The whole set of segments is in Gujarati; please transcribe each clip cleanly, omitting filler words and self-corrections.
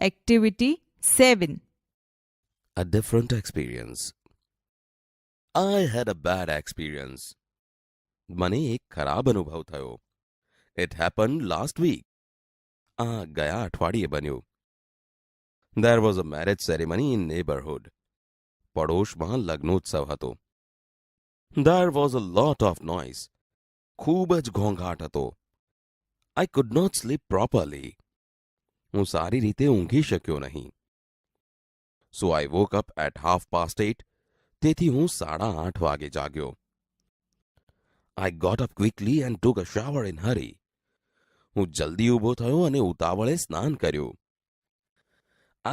Activity 7. A different experience. I had a bad experience. મને એક ખરાબ અનુભવ થયો. It happened last week. આ ગયા અઠવાડિયે બન્યું. There was a marriage ceremony in neighborhood. પડોશમાં લગ્નોત્સવ હતો. There was a lot of noise. ખૂબ જ ઘોંઘાટ હતો. I could not sleep properly. હું સારી રીતે ઊંઘી શક્યો નહીં. So I woke up at 8:30. તેથી હું 8:30 વાગે જાગ્યો. I got up quickly and took a shower in hurry. હું જલ્દી ઊભો થયો અને ઉતાવળે સ્નાન કર્યું.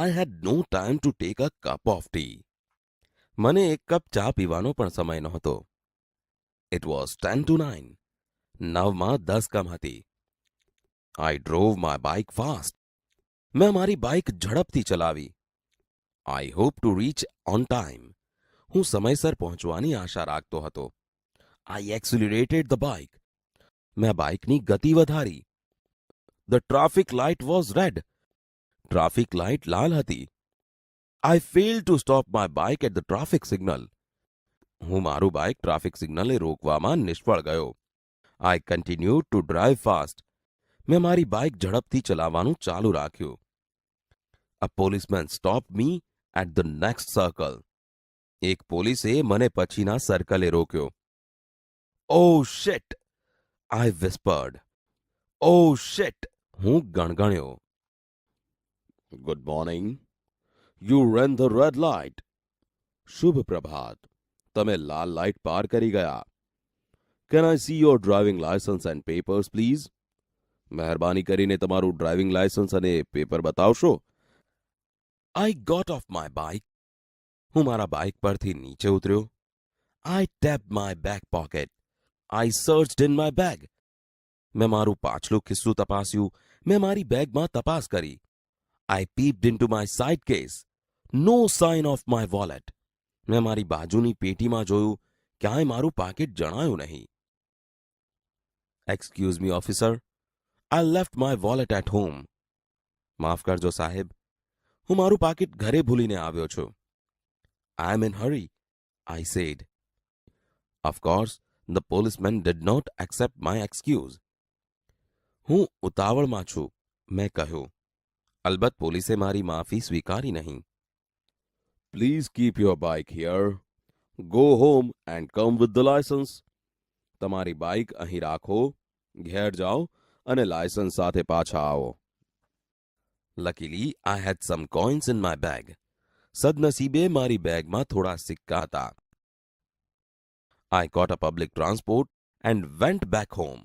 I had no time to take a cup of tea. મને એક કપ ચા પીવાનો પણ સમય નહોતો. It was 10 to 9. 9:10 કમ હતી. I drove my bike fast. મેં મારી બાઇક ઝડપથી ચલાવી. I hope to reach on time. હું સમયસર પહોંચવાની આશા રાખતો હતો. I accelerated the bike. મેં બાઇકની ગતિ વધારી. The traffic light was red. Traffic light લાલ હતી. I failed to stop my bike at the traffic signal. હું મારું બાઇક ટ્રાફિક સિગ્નલે રોકવામાં નિષ્ફળ ગયો. I continued to drive fast. મેં મારી બાઇક ઝડપથી ચલાવવાનું ચાલુ રાખ્યું. A policeman stopped me at the next circle. એક પોલીસે મને પછીના સર્કલે રોક્યો. Oh shit! I whispered. Oh shit! હું ગણગણ્યો. Good morning. You ran the red light. શુભ પ્રભાત. તમે લાલ લાઇટ પાર કરી ગયા. Can I see your driving license and papers, please? મહેરબાની કરીને તમારું ડ્રાઇવિંગ લાયસન્સ અને પેપર બતાવશો. I got off my bike. હું મારા બાઇક પરથી નીચે ઉતર્યો. I tapped my back pocket. I searched in my bag. મેં મારું પાછલું ખિસ્સું તપાસ્યું. મેં મારી બેગમાં તપાસ કરી. I peeped into my side case. No sign of my wallet. મેં મારી બાજુની પેટીમાં જોયું. ક્યાંય મારું પાકીટ જણાયું નહીં. Excuse me, officer. I left my wallet at home. માફ કરજો સાહેબ. હું મારું પાકીટ ઘરે ભૂલીને આવ્યો છું. I am in hurry, I said. Of course, the policeman did not accept my excuse. હું ઉતાવળમાં છું, મેં કહ્યું. અલબત્ત પોલીસે મારી માફી સ્વીકારી નહીં. Please keep your bike here. Go home and come with the license. તમારી બાઇક અહીં રાખો, ઘેર જાઓ અને લાયસન્સ સાથે પાછા આવો. Luckily, I had some coins in my bag. સદનસીબે મારી બેગમાં થોડા સિક્કા હતા. I caught a public transport and went back home.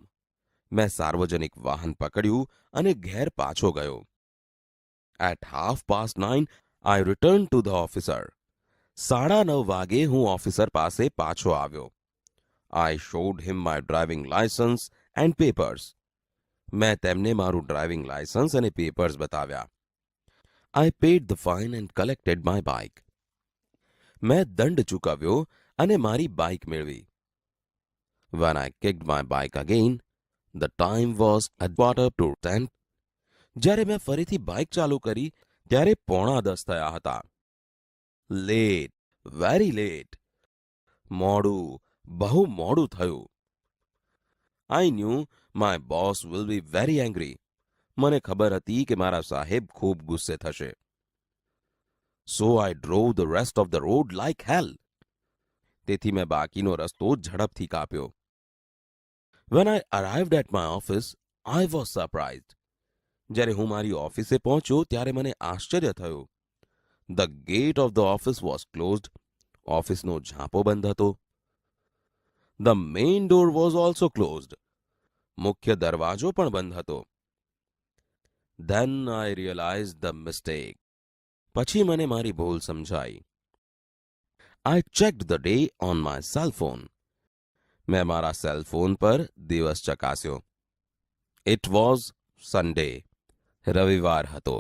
મેં સાર્વજનિક વાહન પકડ્યું અને ઘેર પાછો ગયો. At 9:30, I returned to the officer. 9:30 વાગે હું ઓફિસર પાસે પાછો આવ્યો. I showed him my driving license and papers. મેં તેમને મારું ડ્રાઇવિંગ લાયસન્સ અને પેપર્સ બતાવ્યા. I paid the fine and collected my bike. મેં દંડ ચૂકવ્યો અને મારી બાઇક મેળવી. When I kicked my bike again, the time was 9:45. જ્યારે મેં ફરીથી બાઇક ચાલુ કરી ત્યારે 9:45 થયા હતા. Late, very late. મોડું, બહુ મોડું થયું. I knew my boss will be very angry. મને ખબર હતી કે મારા સાહેબ ખૂબ ગુસ્સે થશે. So I drove the rest of the road like hell. તેથી મેં બાકીનો રસ્તો ઝડપથી કાપ્યો. When I arrived at my office, I was surprised. જ્યારે હું મારી ઓફિસે પહોંચ્યો ત્યારે મને આશ્ચર્ય થયું. The gate of the office was closed. ઓફિસનો ઝાંપો બંધ હતો. The main door was also closed. મુખ્ય દરવાજો પણ બંધ હતો. Then I realized the mistake. પછી મને મારી ભૂલ સમજાઈ. I checked the day on my cell phone. મેં મારા સેલ ફોન પર દિવસ ચકાસ્યો. It was Sunday. રવિવાર હતો.